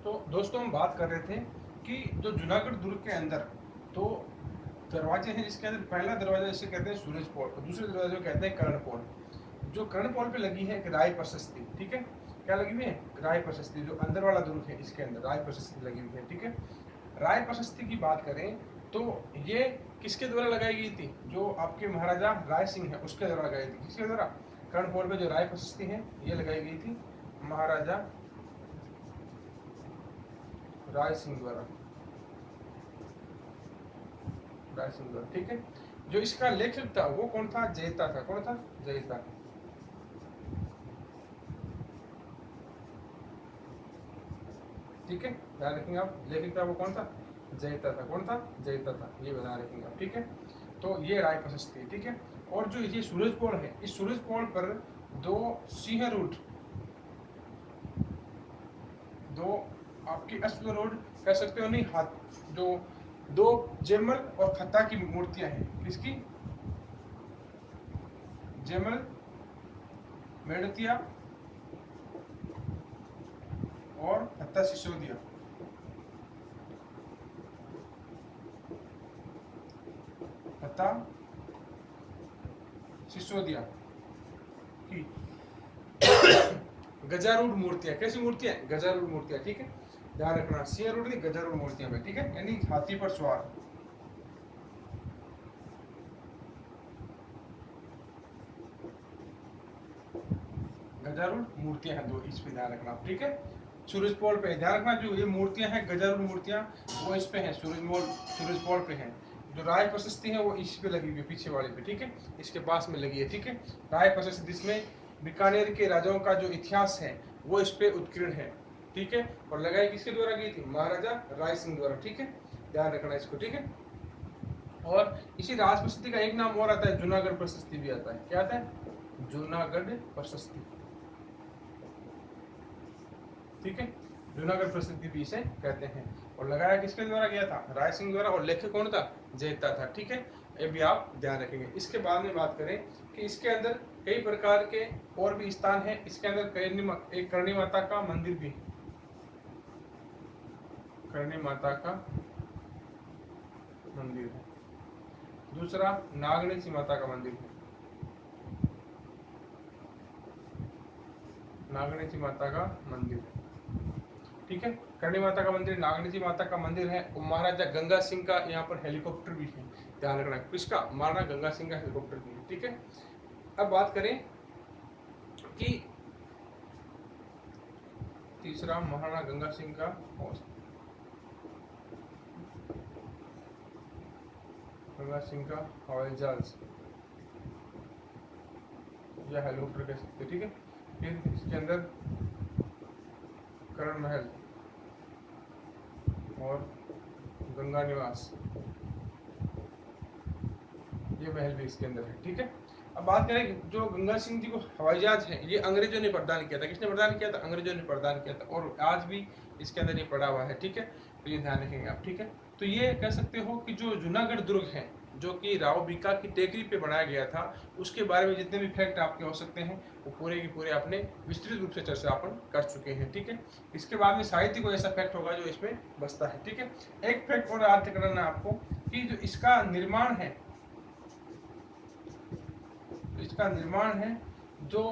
तो दोस्तों हम बात कर रहे थे कि जो जूनागढ़ दुर्ग के अंदर तो दरवाजे हैं, जिसके अंदर पहला दरवाजा जिसे कहते हैं सूरज पोल और दूसरे दरवाजे को कहते हैं कर्णपोल। जो कर्णपोल पे लगी है राय प्रशस्ति, ठीक है, क्या लगी हुई है? राय प्रशस्ति। जो अंदर वाला दुर्ग है इसके अंदर राय प्रशस्ति लगी हुई है, ठीक है। राय प्रशस्ति की बात करें तो ये किसके द्वारा लगाई गई थी? जो आपके महाराजा राय सिंह है उसके द्वारा लगाई थी। किसके द्वारा? कर्णपोल पे जो राय प्रशस्ति है ये लगाई गई थी महाराजा राय सिंह द्वारा, राय सिंह द्वारा, ठीक है। जो इसका लेखक था वो कौन था? जयता था। कौन था? जयता। ठीक है, ध्यान रखेंगे आप। लेखक था वो कौन था? जयता था। कौन था? जयता था। ये बना रखेंगे आप, ठीक है। तो ये राय प्रशस्ति है, ठीक है। और जो ये सूरज पोल है, इस सूरज पोल पर दो सिंह रूट, दो आपकी अश्व रोड कह सकते हो, नहीं हाथ, जो दो जेमल और खत्ता की मूर्तियां हैं। किसकी? जेमल, मेड़तिया और खत्ता सिसोदिया, खत्ता सिसोदिया की गजारूढ़ मूर्तियां। कैसी मूर्तियां? गजारूढ़ मूर्तियां, ठीक है। ध्यान रखना, सिंह रूढ़ नहीं, गजारूढ़ मूर्तियां में, ठीक है, यानी हाथी पर सवार। गजारूढ़ मूर्तियां हैं दो, इस पे ध्यान रखना, ठीक है। सूरज पोल पे ध्यान रखना, जो ये मूर्तियां हैं गजारूढ़ मूर्तियां वो इस पे हैं, सूरज पोल पे हैं। जो राय प्रशस्ति है वो इस पे लगी हुई है, पीछे वाले पे, ठीक है, इसके पास में लगी है, ठीक है। राय प्रशस्ति जिसमें बीकानेर के राजाओं का जो इतिहास है वो इस पे उत्कीर्ण है, ठीक है। और लगाई किसके द्वारा गई थी? महाराजा राय सिंह द्वारा, ठीक है। ध्यान रखना इसको, ठीक है। और इसी राज प्रशस्ति का एक नाम और आता है, जूनागढ़ प्रशस्ति भी आता है। क्या आता है? जूनागढ़ प्रशस्ति, ठीक है। जूनागढ़ प्रसिद्धि भी इसे कहते हैं। और लगाया किसके द्वारा गया था? राय सिंह द्वारा। और लेखक कौन था? जयता था, ठीक है। ये भी आप ध्यान रखेंगे। इसके बाद में बात करें कि इसके अंदर कई प्रकार के और भी स्थान हैं। इसके अंदर एक करणी माता का मंदिर भी है, करणी माता का मंदिर है। दूसरा नागणेशी माता का मंदिर है, नागणेशी माता का मंदिर है, ठीक है। करणी माता का मंदिर, नागणेशी माता का मंदिर है। और महाराजा गंगा सिंह का यहाँ पर हेलीकॉप्टर भी है, ध्यान रखना। किसका? महाराणा गंगा सिंह का हेलीकॉप्टर भी है, ठीक है। अब बात करें कि तीसरा महाराणा गंगा सिंह का हवाई जहाज या हेलीकॉप्टर कह सकते, ठीक है। फिर इसके अंदर करण महल और गंगा निवास, ये महल भी इसके अंदर है, ठीक है। अब बात करें जो गंगा सिंह जी को हवाई जहाज है, ये अंग्रेजों ने प्रदान किया था। किसने प्रदान किया था? अंग्रेजों ने प्रदान किया था। और आज भी इसके अंदर ये पड़ा हुआ है, ठीक है। तो ये ध्यान रखेंगे आप, ठीक है। तो ये कह सकते हो कि जो जूनागढ़ दुर्ग है, जो कि राव बीका की टेकरी पे बनाया गया था, उसके बारे में जितने भी फैक्ट आपके हो सकते हैं वो पूरे के पूरे आपने विस्तृत रूप से चर्चा अपन कर चुके हैं, ठीक है। इसके बाद में साहित्य को ऐसा फैक्ट होगा जो इसमें बसता है, ठीक है। एक फैक्ट और याद करना है आपको कि जो इसका निर्माण है, इसका निर्माण है जो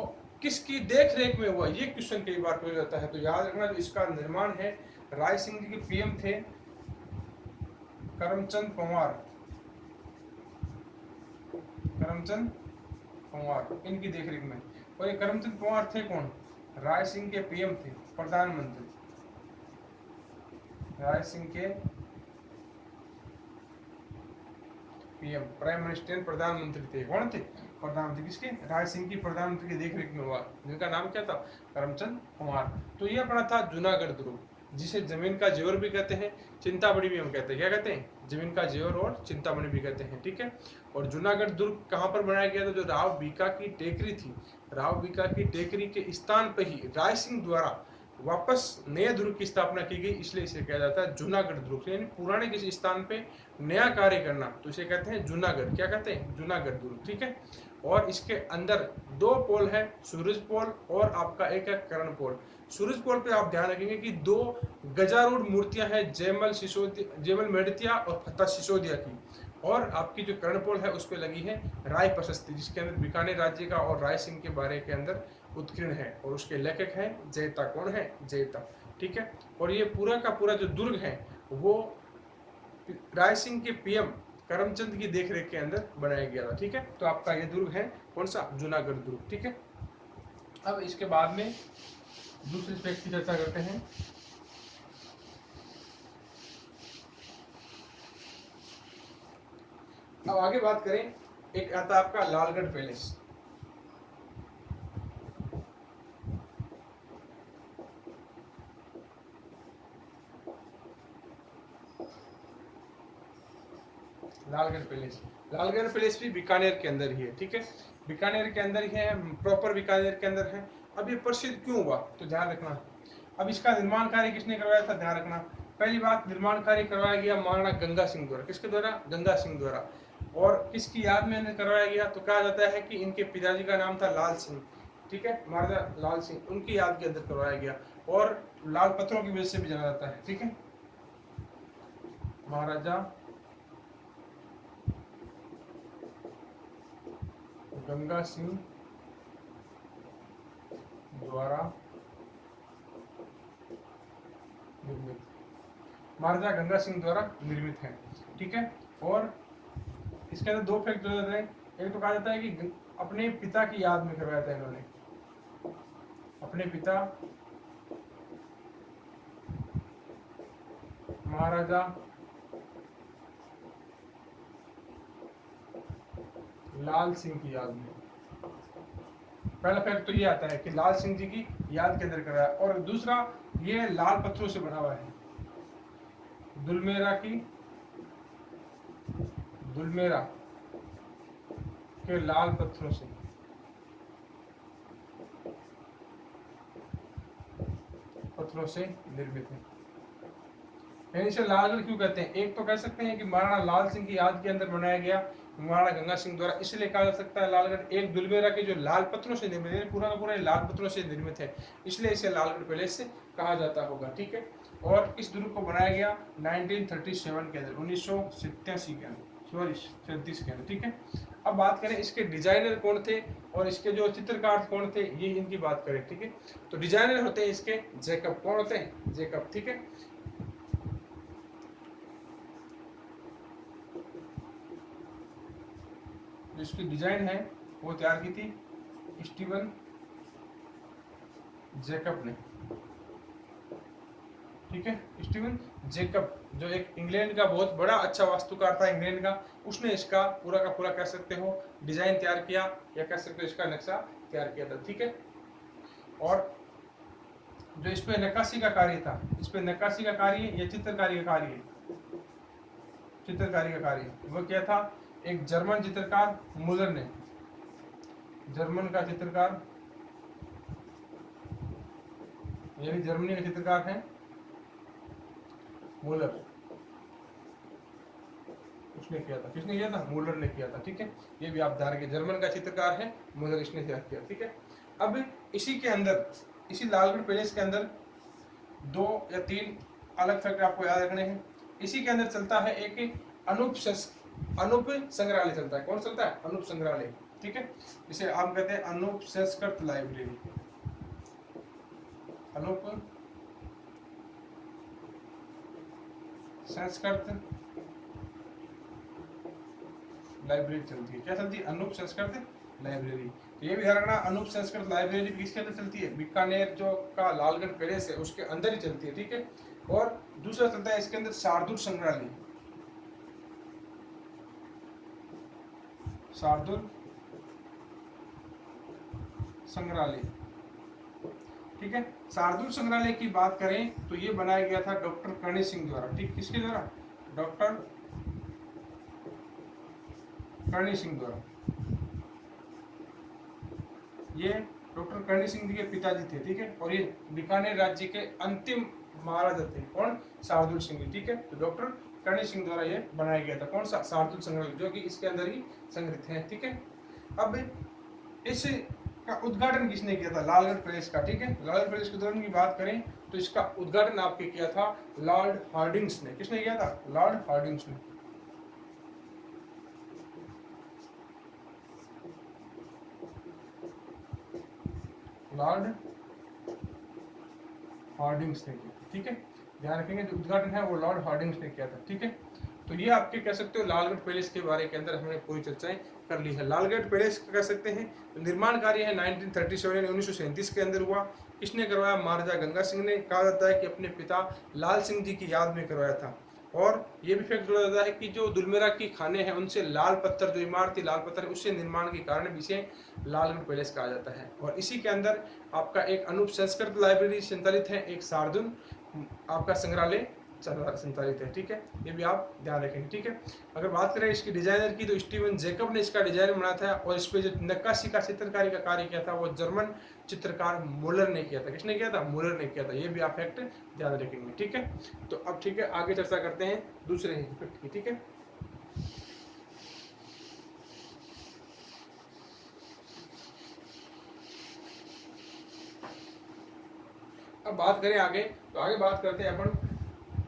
किसकी देख रेख में हुआ, ये क्वेश्चन कई बार पूछा जाता है। तो याद रखना, जो इसका निर्माण है राय सिंह जी के पीएम थे करमचंद पंवार, करमचंद पंवार, इनकी देखरेख में। और ये करमचंद पंवार थे कौन? राय सिंह के पीएम थे, प्रधानमंत्री, राय सिंह के पीएम, प्राइम मिनिस्टर, प्रधानमंत्री थे। कौन थे? प्रधानमंत्री। किसके? राय सिंह की प्रधानमंत्री की देखरेख में हुआ, जिनका नाम क्या था? करमचंद कुमार। तो यह पड़ा था जूनागढ़ दुर्ग, जिसे जमीन का जेवर भी कहते हैं, चिंतामणि भी हम कहते हैं। क्या कहते हैं? जमीन का जेवर और चिंतामणि भी कहते हैं, ठीक है। और जूनागढ़ दुर्ग कहाँ पर बनाया गया था? जो राव बीका की टेकरी थी, राव बीका की टेकरी के स्थान पर ही राय सिंह द्वारा वापस नए दुर्ग की स्थापना की गई, इसलिए इसे कहा जाता है जूनागढ़ दुर्ग। यानी पुराने किसी स्थान पे नया कार्य करना, तो इसे कहते हैं जूनागढ़। क्या कहते हैं? जूनागढ़ दुर्ग, ठीक है। और इसके अंदर दो पोल है, सूरज पोल और आपका एक है कर्ण पोल। सूरज पोल पे आप ध्यान रखेंगे कि दो गजारूढ़ मूर्तियां हैं, जयमल मेड़तिया और फतेह सिसोदिया की, और आपकी जो कर्ण पोल है उस पर लगी है राय प्रशस्ति, जिसके अंदर बीकानेर राज्य का और राय सिंह के बारे के अंदर उत्कीर्ण है, और उसके लेखक हैं जयता। कौन है? जयता। ठीक है। और ये पूरा का पूरा जो दुर्ग है वो राय सिंह के पीएम करमचंद की देखरेख के अंदर बनाया गया था। ठीक है। तो आपका ये दुर्ग है कौन सा? जूनागढ़ दुर्ग। ठीक है। अब इसके बाद में दूसरे फैक्ट की चर्चा करते हैं। अब आगे बात करें, एक आता है आपका Lalgarh palace. Lalgarh palace, Lalgarh palace भी बीकानेर के अंदर ही है। ठीक है। बीकानेर के अंदर ही है, प्रॉपर बीकानेर के अंदर है। अब ये प्रसिद्ध क्यों हुआ तो ध्यान रखना। अब इसका निर्माण कार्य किसने करवाया था? ध्यान रखना। पहली बात, निर्माण कार्य करवाया गया महाराणा गंगा सिंह द्वारा। किसके द्वारा? गंगा सिंह द्वारा। और किसकी याद में इन्हें करवाया गया तो कहा जाता है कि इनके पिताजी का नाम था लाल सिंह। ठीक है। महाराजा लाल सिंह, उनकी याद के अंदर करवाया गया, और लाल पत्थरों की वजह से भी जाना जाता है। ठीक है। महाराजा गंगा सिंह द्वारा निर्मित, महाराजा गंगा सिंह द्वारा निर्मित है। ठीक है। और इसके अंदर दो फैक्ट हो जाते हैं। एक तो कहा जाता है कि अपने पिता की याद में करवाया था इन्होंने, अपने पिता महाराजा लाल सिंह की याद में। पहला फैक्ट तो ये आता है कि लाल सिंह जी की याद के अंदर कराया। और दूसरा, ये लाल पत्थरों से बना हुआ है, दुलमेरा के लाल पत्थरों से निर्मित है। यानी इसे लालगढ़ क्यों कहते हैं? एक तो कह सकते हैं कि महाराणा लाल सिंह की याद के अंदर बनाया गया महाराणा गंगा सिंह द्वारा, इसलिए कहा जा सकता है लालगढ़। एक दुलमेरा के जो लाल पत्थरों से निर्मित है, पूरा का पूरा लाल पत्थरों से निर्मित है, इसलिए इसे लालगढ़ पैलेस से कहा जाता होगा। ठीक है। और इस दुर्ग को बनाया गया 1937 के अंदर, 1987 के अंदर, सॉरी 37 के अंदर। ठीक है। अब बात करें इसके डिजाइनर कौन थे और इसके जो चित्रकार कौन थे, ये इनकी बात करें। ठीक है। तो डिजाइनर होते हैं इसके जैकब। कौन होते हैं? जैकब। ठीक है। जिसकी डिजाइन है वो तैयार की थी स्टीवन जैकब ने। ठीक है। स्टीवन जैकब जो एक इंग्लैंड का बहुत बड़ा अच्छा वास्तुकार था इंग्लैंड का, उसने इसका पूरा का पूरा कह सकते हो डिजाइन तैयार किया, या कह सकते हो इसका नक्शा तैयार किया था। ठीक है। और जो इस पे नक्काशी का कार्य था, इस पे नक्काशी का कार्य या चित्रकारी का कार्य, चित्रकारी का कार्य वो क्या था? एक जर्मन चित्रकार मुलर ने, जर्मन का चित्रकार, यानी जर्मनी का चित्रकार है मुलर, उसने किया था। किसने किया था? मुलर ने किया था। ठीक है। ये भी आप ध्यान रखिए, जर्मन का चित्रकार है मुलर, इसने तैयार किया। ठीक है। अब इसी के अंदर, इसी लालगढ़ पैलेस के अंदर 2 या 3 अलग फैक्ट आपको याद रखने हैं। इसी के अंदर चलता है एक अनूप संग्रहालय चलता है। कौन चलता है? अनूप संग्रहालय। ठीक है। इसे हम कहते हैं अनूप संस्कृत लाइब्रेरी, अनूप संस्कृत लाइब्रेरी चलती है। क्या चलती है? अनूप संस्कृत लाइब्रेरी। तो ये भी ध्यान रखना, अनूप संस्कृत लाइब्रेरी किसके अंदर चलती है? बीकानेर जो का लालगढ़ पैलेस है उसके अंदर ही चलती है। ठीक है। और दूसरा चलता है इसके अंदर शार्दुल संग्रहालय, शार्दुल संग्रहालय। ठीक है। शार्दुल संग्रहालय की बात करें तो ये बनाया गया था डॉक्टर कर्णी सिंह द्वारा। ठीक, किसके द्वारा? डॉक्टर कर्णी सिंह द्वारा। ये डॉक्टर कर्णी सिंह जी के पिताजी थे। ठीक है। और ये बीकानेर राज्य के अंतिम महाराजा थे। कौन? शार्दुल सिंह जी। ठीक है। तो डॉक्टर कर्णी सिंह द्वारा ये बनाया गया था। कौन सा? शार्दुल संग्रहालय, जो कि इसके अंदर ही संग्रहित है। ठीक है। अब इस का उद्घाटन किसने किया था? लालगढ़ पैलेस का, ठीक है। लालगढ़ पैलेस के उद्घाटन की बात करें तो इसका उद्घाटन आपके किया था लॉर्ड हार्डिंग्स ने। किसने किया था? लॉर्ड हार्डिंग्स ने। लॉर्ड हार्डिंग्स ने किया, ठीक है। ध्यान रखेंगे जो उद्घाटन है वो लॉर्ड हार्डिंग्स ने किया था, ठीक है। तो ये आपके कह सकते हो लालगढ़ पैलेस के बारे के अंदर हमने पूरी चर्चाएं कर ली है। लालगढ़ पैलेस कह सकते हैं निर्माण कार्य है 1937 यानी 1937 के अंदर हुआ। किसने करवाया? महाराजा गंगा सिंह ने। कहा जाता है कि अपने पिता लाल सिंह जी की याद में करवाया था। और ये भी फैक्ट जोड़ा जाता है कि जो दुलमेरा की खाने हैं उनसे लाल पत्थर, जो इमारत थी लाल पत्थर, उससे निर्माण के कारण भी इसे लालगढ़ पैलेस कहा जाता है। और इसी के अंदर आपका एक अनूप संस्कृत लाइब्रेरी संचालित है, एक शार्दुल आपका संग्रहालय संचालित है, ठीक है। ये भी आप ध्यान रखेंगे, ठीक है। अगर बात करें इसकी डिजाइनर की तो स्टीवन जैकब ने इसका डिजाइन बनाया था। और इस पे जो नक्काशी का चित्रकारी का कार्य किया था वो जर्मन चित्रकार मुलर ने किया था। किसने किया था? मुलर ने किया था। ये भी आप फैक्ट ध्यान रखेंगे, ठीक है। तो अब ठीक है, आगे चर्चा करते हैं दूसरे फैक्ट की, ठीक है। अब बात करें आगे, तो आगे बात करते हैं अपन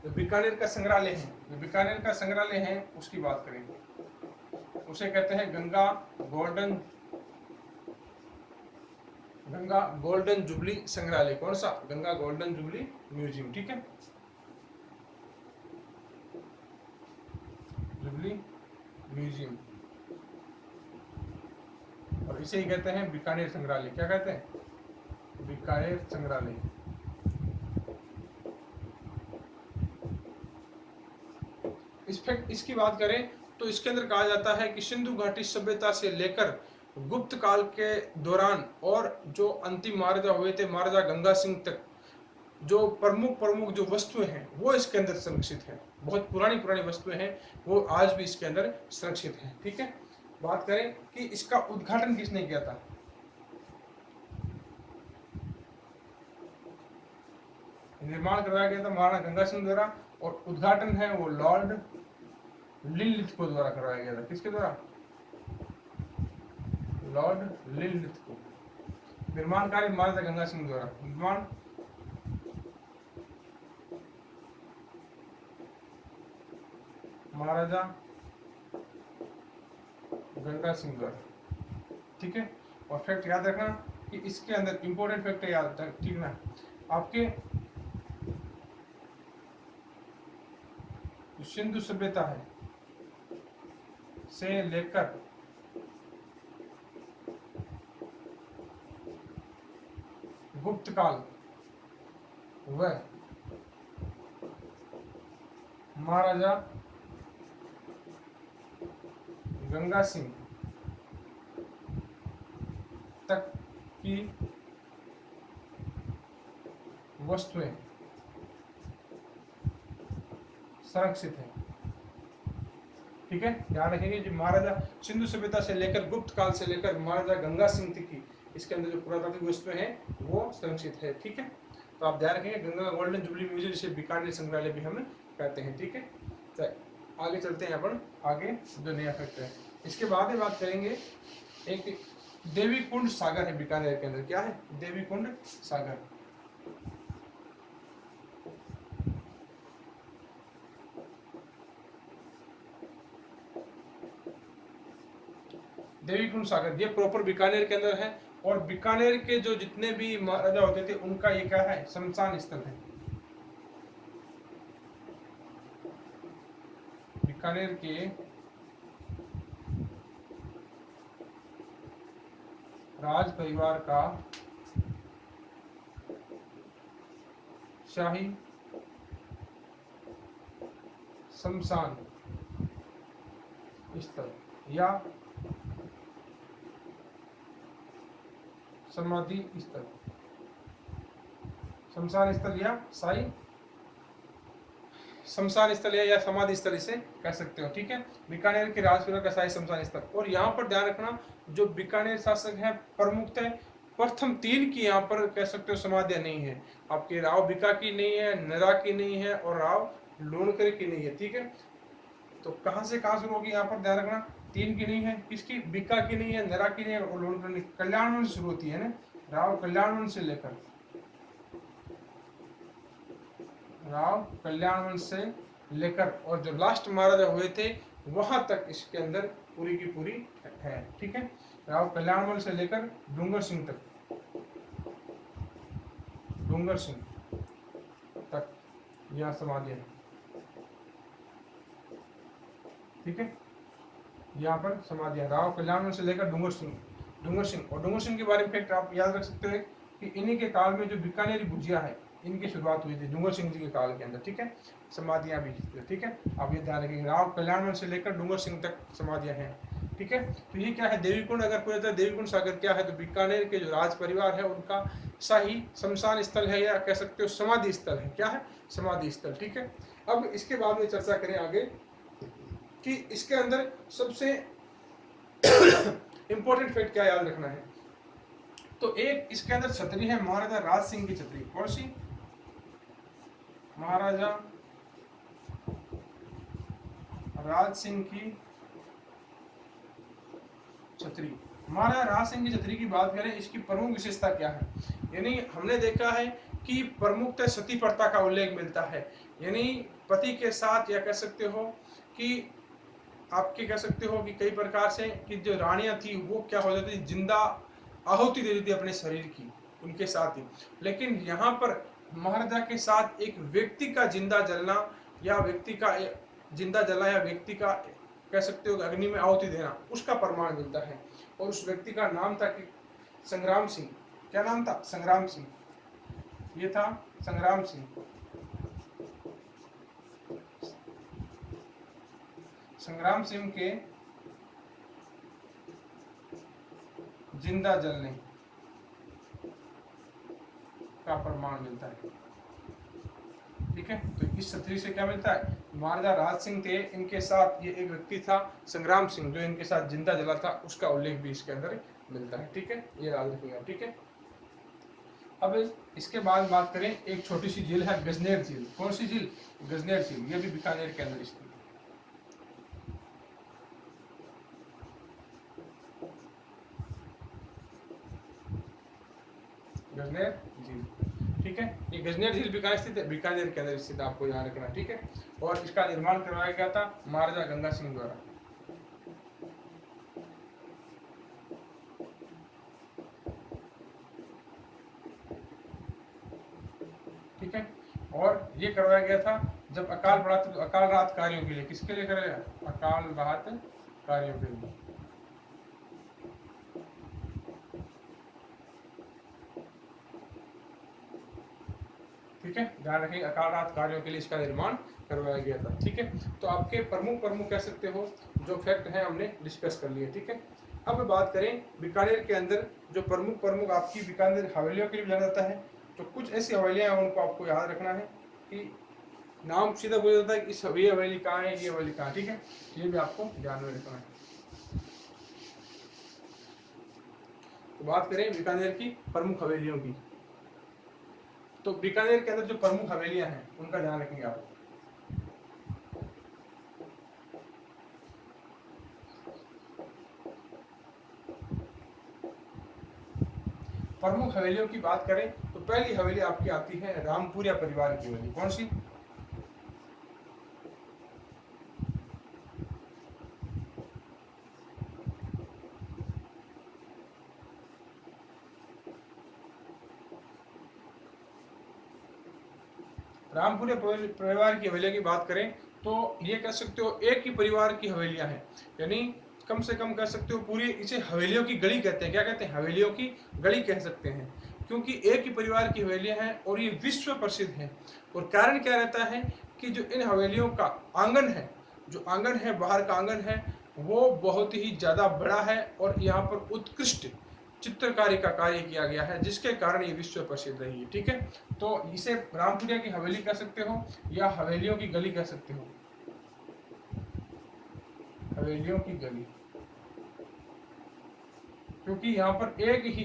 जो बीकानेर का संग्रहालय है, जो बीकानेर का संग्रहालय है उसकी बात करेंगे। उसे कहते हैं गंगा गोल्डन जुबली संग्रहालय। कौन सा? गंगा गोल्डन जुबली म्यूजियम, ठीक है। जुबली म्यूजियम, और इसे ही कहते हैं बीकानेर संग्रहालय। क्या कहते हैं? बीकानेर संग्रहालय। इसकी बात करें तो इसके अंदर कहा जाता है कि सिंधु घाटी सभ्यता से लेकर गुप्त काल के दौरान और जो अंतिम महाराजा हुए थे महाराजा गंगा सिंह तक, जो प्रमुख जो वस्तुएं हैं वो इसके अंदर संरक्षित है। बहुत पुरानी वस्तुएं हैं, वो आज भी इसके अंदर संरक्षित है, ठीक है। बात करें कि इसका उद्घाटन किसने किया था? निर्माण करवाया गया था महाराणा गंगा सिंह द्वारा। और उद्घाटन है वो लॉर्ड लिनलिथ को द्वारा करवाया गया था। किसके द्वारा? लॉर्ड लिनलिथ को। निर्माण कार्य महाराजा गंगा सिंह द्वारा। निर्माण महाराजा गंगा सिंह द्वारा, ठीक है। और फैक्ट याद रखना कि इसके अंदर इंपॉर्टेंट फैक्ट याद रखना, ठीक ना। आपके सिंधु सभ्यता है से लेकर गुप्त काल व महाराजा गंगा सिंह तक की वस्तुएं संरक्षित है, ठीक है। ध्यान रखेंगे जो महाराजा सिंधु सभ्यता से लेकर गुप्त काल से लेकर महाराजा गंगा सिंह तक की इसके अंदर जो पुरातात्विक वस्तुएं हैं वो संरक्षित है, ठीक है। तो आप ध्यान रखेंगे गंगा गोल्डन जुबली म्यूजियम, जिसे बीकानेर संग्रहालय भी हम कहते हैं, ठीक है। तो आगे चलते हैं अपन, आगे जो नया फैक्ट है इसके बाद में बात करेंगे। एक देवी कुंड सागर है बीकानेर के अंदर। क्या है? देवी कुंड सागर। देवी कुंड सागर ये प्रॉपर बीकानेर के अंदर है। और बीकानेर के जो जितने भी महाराजा होते थे उनका ये क्या है? शमशान स्थल है। बीकानेर के राज परिवार का शाही शमशान स्थल या समाधि स्थल, शमशान स्थल या शाही शमशान स्थल या समाधि स्थल इसे कह सकते हो, ठीक है। बीकानेर के राजपुरा का शाही शमशान स्थल। और यहाँ पर ध्यान रखना जो बीकानेर शासक है प्रमुख है प्रथम 3 की यहाँ पर कह सकते हो समाधियां नहीं है। आपके राव बिका की नहीं है, नरा की नहीं है और राव लोणकर की नहीं है, ठीक है। तो कहाँ से कहाँ शुरू होगी यहाँ पर ध्यान रखना। 3 की नहीं है, किसकी, बिक्का की नहीं है, नरा की नहीं है, और कल्याणवन से शुरू होती है ना, राव कल्याणवन से लेकर, राव कल्याणवन से लेकर और जो लास्ट महाराजा हुए थे वहां तक इसके अंदर पूरी की पूरी है। ठीक है, राव कल्याणवन से लेकर डूंगर सिंह तक, डूंगर सिंह तक यह समाधि है। ठीक है, यहाँ पर समाधि है राव कल्याणवन से लेकर डूंगर सिंह, डूंगर सिंह। और डूंगर सिंह के बारे में फैक्ट आप याद रख सकते हो कि इन्हीं के काल में जो बीकानेरी भुजिया है इनकी शुरुआत हुई थी डूंगर सिंह जी के काल के अंदर। ठीक है, समाधियां भी, ठीक है, आप ये ध्यान रखेंगे राव कल्याणवन से लेकर डूंगर सिंह तक समाधियां हैं। ठीक है, तो ये क्या है, देवीकुंड अगर पूछा जाए देवीकुंड सागर क्या है, तो बीकानेर के जो राज परिवार है उनका शाही शमशान स्थल है, या कह सकते हो समाधि स्थल है। क्या है, समाधि स्थल। ठीक है, अब इसके बाद में चर्चा करें आगे कि इसके अंदर सबसे इंपॉर्टेंट फैक्ट क्या याद रखना है। तो एक इसके अंदर छतरी है महाराजा राज सिंह की छतरी। कौन सी, महाराजा राज सिंह की छतरी। महाराजा राज सिंह की छतरी की बात करें, इसकी प्रमुख विशेषता क्या है, यानी हमने देखा है कि प्रमुखतः सती प्रथा का उल्लेख मिलता है, यानी पति के साथ, या कह सकते हो कि आपके कह सकते हो कि कई प्रकार से कि जो रानियां थी वो क्या हो जाती थी, जिंदा आहुति दे देती अपने शरीर की उनके साथ ही। लेकिन यहाँ पर महाराजा के साथ एक व्यक्ति का जिंदा जलना, या व्यक्ति का जिंदा जलना, या व्यक्ति का कह सकते हो अग्नि में आहुति देना, उसका प्रमाण मिलता है। और उस व्यक्ति का नाम था कि संग्राम सिंह। क्या नाम था, संग्राम सिंह। ये था संग्राम सिंह। संग्राम सिंह के जिंदा जलने का प्रमाण मिलता है। ठीक है, तो इस छतरी से क्या मिलता है, महाराजा राज सिंह थे, इनके साथ ये एक व्यक्ति था संग्राम सिंह जो इनके साथ जिंदा जला था, उसका उल्लेख भी इसके अंदर मिलता है। ठीक है, ये याद रखिएगा। ठीक है, अब इसके बाद बात करें, एक छोटी सी झील है गजनेर झील। कौन सी झील, गजनेर झील। ये भी बीकानेर के अंदर स्थित है, गजनेर झील। ठीक है, ये गजनेर झील बीकानेर स्थित है, बीकानेर के अंदर स्थित, आपको ध्यान रखना। ठीक है, और इसका निर्माण करवाया गया था महाराजा गंगा सिंह द्वारा। ठीक है, और ये करवाया गया था जब अकाल पड़ा था, तो अकाल राहत कार्यों के लिए। किसके लिए कराया, अकाल राहत कार्यों के लिए। ठीक है, ध्यान रखिए, अकाल राहत कार्यों के लिए इसका निर्माण करवाया गया था। ठीक है, तो आपके प्रमुख प्रमुख कह सकते हो जो फैक्ट है हमने डिस्कस कर लिए। ठीक है, अब बात करें बीकानेर के अंदर जो प्रमुख प्रमुख आपकी बीकानेर हवेलियों के लिए जाना जाता है, तो कुछ ऐसी हवेलियां हैं उनको आपको याद रखना है कि नाम सीधा बोल जाता है कि इस हवेली कहाँ है, ये हवेली कहाँ है। ठीक है, ये भी आपको ध्यान में रखना है। तो बात करें बीकानेर की प्रमुख हवेलियों की, तो बीकानेर के अंदर जो प्रमुख हवेलियां हैं उनका ध्यान रखेंगे आप। प्रमुख हवेलियों की बात करें तो पहली हवेली आपकी आती है रामपुरिया परिवार की हवेली। कौन सी, रामपुरिया परिवार की हवेलियों की बात करें तो ये कह सकते हो एक ही परिवार की हवेलियां हैं, यानी कम से कम कह सकते हो पूरी, इसे हवेलियों की गली कहते हैं। क्या कहते हैं, हवेलियों की गली कह सकते हैं, क्योंकि एक ही परिवार की हवेलियां हैं और ये विश्व प्रसिद्ध हैं। और कारण क्या रहता है कि जो इन हवेलियों का आंगन है, जो आंगन है, बाहर का आंगन है, वो बहुत ही ज़्यादा बड़ा है और यहाँ पर उत्कृष्ट चित्रकारी का कार्य किया गया है, जिसके कारण ये विश्व प्रसिद्ध रही है। ठीक है, तो इसे रामपुरिया की हवेली कह सकते हो या हवेलियों की गली कह सकते हो, हवेलियों की गली, क्योंकि यहाँ पर एक ही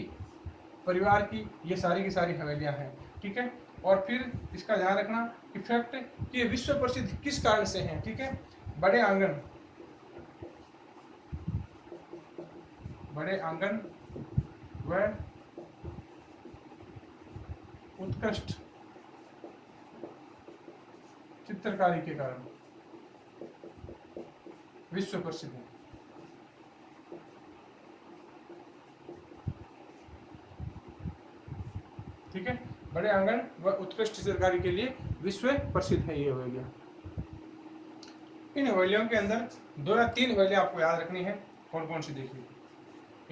परिवार की ये सारी की सारी हवेलियां हैं। ठीक है, और फिर इसका ध्यान रखना कि फैक्ट कि ये विश्व प्रसिद्ध किस कारण से हैं। ठीक है, बड़े आंगन, बड़े आंगन व उत्कृष्ट चित्रकारी के कारण विश्व प्रसिद्ध है। ठीक है, बड़े आंगन व उत्कृष्ट चित्रकारी के लिए विश्व प्रसिद्ध है ये हवेलियां। इन हवेलियों के अंदर 2 या 3 हवेलियां आपको याद रखनी है। कौन कौन सी देखिए,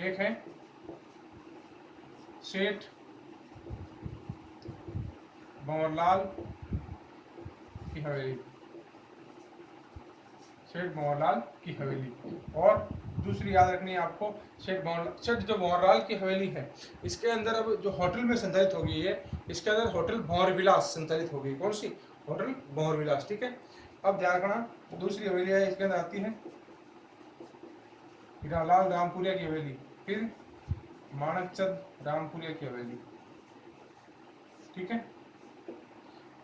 एक है सेठ भंवरलाल की हवेली, सेठ भंवरलाल की हवेली। और दूसरी याद रखनी है आपको सेठ जो भंवरलाल की हवेली है, इसके अंदर अब जो होटल में संचालित होगी है, इसके अंदर होटल भंवर विलास संचालित होगी। कौन सी? होटल भंवर विलास। ठीक है, अब ध्यान रखना दूसरी हवेली है, इसके अंदर आती है हीरालाल रामपुरिया की हवेली, फिर माणकचंद रामपुरिया की हवेली। ठीक है,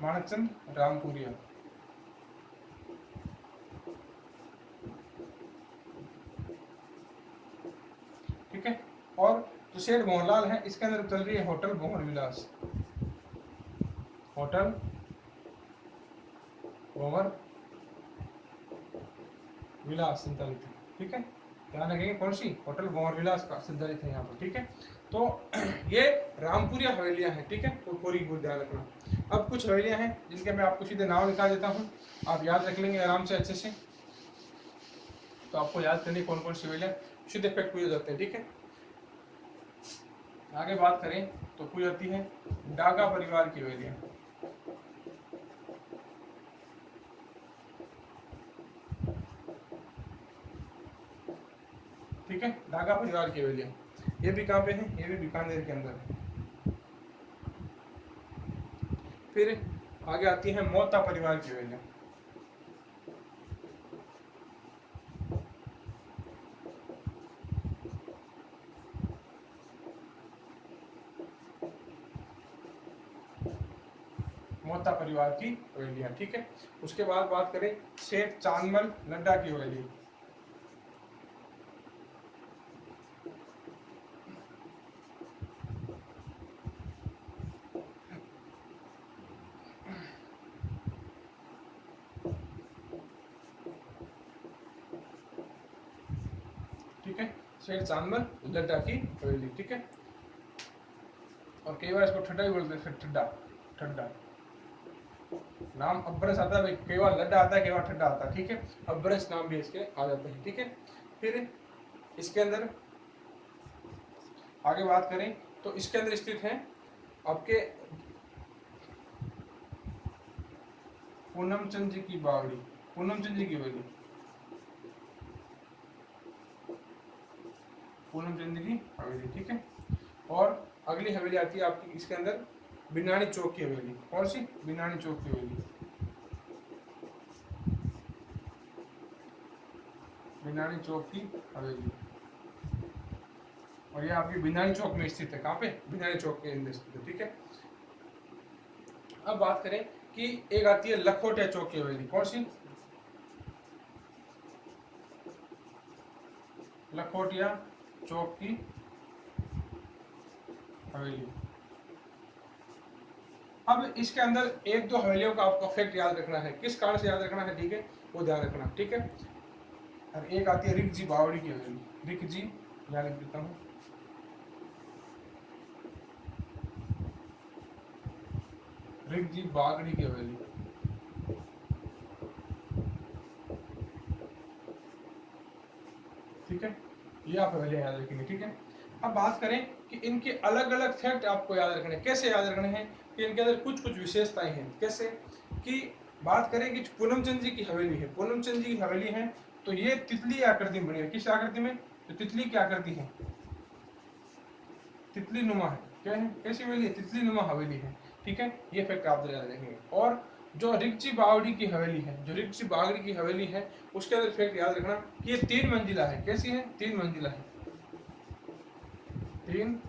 माणकचंद रामपुरिया। ठीक है, और जो सेठ भंवरलाल है इसके अंदर चल रही है होटल भंवर विलास, होटल भंवर विलास संचालित है। ठीक है, ध्यान रखेंगे कौन सी? होटल भंवर विलास का संचालित है यहाँ पर। ठीक है, तो ये रामपुरिया हवेलियां हैं। ठीक है, तो पूरी ध्यान रखना। अब कुछ हवेलियां हैं जिनके मैं आपको सीधे नाम निकाल देता हूँ, आप याद रख लेंगे आराम से अच्छे से। तो आपको याद करनी कौन कौन सी हवेलियां शुद्ध इफेक्ट पूरी हो जाते हैं। ठीक है, आगे बात करें तो पूरी जाती है डागा परिवार की हवेलियां। ठीक है, डागा परिवार की हवेलियां, ये भी कहाँ पे है? ये भी बीकानेर के अंदर है। फिर आगे आती है मोहता परिवार की हवेलियां। मोहता परिवार की हवेलियां। ठीक है, उसके बाद बात करें सेठ चांदमल लड्डा की हवेली। ठीक है, सेठ चांदमल लड्डा की हवेली। ठीक है, और कई बार इसको ठड्डा भी बोलते हैं, ठड्डा ठड्डा नाम अब्रस आता है, कई बार लड्डा आता है, कई बार ठड्डा आता है। ठीक है, अब्रस नाम भी इसके आ जाते हैं। ठीक है, फिर इसके अंदर आगे बात करें तो इसके अंदर स्थित है आपके पूनम चंद जी की बावड़ी, पूनम चंद जी की हवेली, पूनम चंद जी की हवेली। ठीक है, और अगली हवेली आती है आपकी इसके अंदर बिनानी चौक की हवेली। कौन सी? बिनानी चौक की हवेली, बिनानी चौक की हवेली। और ये आपकी बिनानी चौक में स्थित है। कहाँ पे? बिनानी चौक के अंदर स्थित है। ठीक है, अब बात करें कि एक आती है लखोटिया चौक की हवेली। कौन सी? लखोटिया चौक की हवेली। अब इसके अंदर 1-2 हवेलियों का आपको फैक्ट याद रखना है, किस कारण से याद रखना है, ठीक है, वो ध्यान रखना। ठीक है, और एक आती है रिकजी बावड़ी की हवेली, रिकजी यहाँ लिख देता हूँ, रिकजी बागड़ी की हवेली। ठीक है, ये आप हवेली याद रखेंगे। ठीक है, अब बात करें कि इनके अलग अलग फैक्ट आपको याद रखने, कैसे याद रखने हैं कि इनके अंदर कुछ कुछ विशेषताएं हैं। कैसे कि बात करें कि पूनम चंद जी की हवेली है, पूनम चंद जी की हवेली है तो ये तितली आकृति में बनी है। किस आकृति में? तो तितली की आकृति है, तितली नुमा है। क्या है? कैसी हवेली है? तितली नुमा हवेली है। ठीक है, ये फैक्ट आप याद रखेंगे। और जो रिकजी बावड़ी की हवेली है, जो रिकजी बावड़ी की हवेली है, उसके अंदर फैक्ट याद रखना कि ये 3 मंजिला है। कैसी है? 3 मंजिला है, 3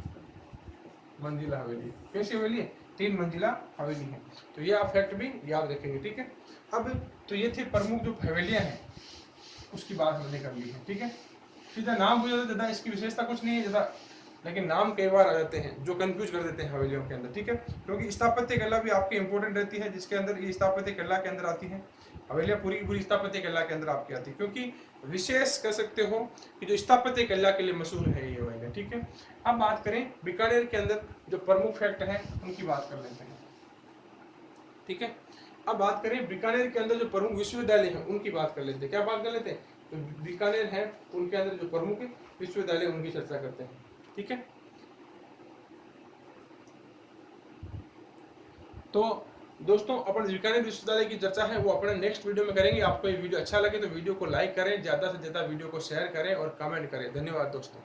मंजिला हवेली। कैसी हवेली है? 3 मंजिला हवेली है। तो ये आप फैक्ट भी याद रखेंगे। ठीक है, अब तो ये थे प्रमुख जो हवेलियां हैं उसकी बात हमने कर ली है। ठीक है, सीधा नाम पूछा तो ज़्यादा इसकी विशेषता कुछ नहीं है ज़्यादा, लेकिन नाम कई बार आ जाते हैं जो कंफ्यूज कर देते हैं हवेलियों के अंदर, ठीक है। क्योंकि स्थापत्य कला भी आपकी इंपॉर्टेंट रहती है, जिसके अंदर ये स्थापत्य कला के अंदर आती है, हवेलियाँ पूरी की पूरी स्थापत्य कला के अंदर आपकी आती है, क्योंकि विशेष कह सकते हो कि जो स्थापत्य कला के लिए मशहूर है ये हवेलियाँ, ठीक है। अब बात करें बीकानेर के अंदर जो प्रमुख फैक्ट है उनकी बात कर लेते हैं, ठीक है। अब बात करें बीकानेर के अंदर जो प्रमुख विश्वविद्यालय हैं उनकी बात कर लेते हैं। क्या बात कर लेते हैं, तो बीकानेर है उनके अंदर जो प्रमुख विश्वविद्यालय उनकी चर्चा करते हैं, ठीक है। तो दोस्तों अपन बीकानेर विश्वविद्यालय की चर्चा है वो अपने नेक्स्ट वीडियो में करेंगे। आपको ये वीडियो अच्छा लगे तो वीडियो को लाइक करें, ज़्यादा से ज़्यादा वीडियो को शेयर करें और कमेंट करें। धन्यवाद दोस्तों।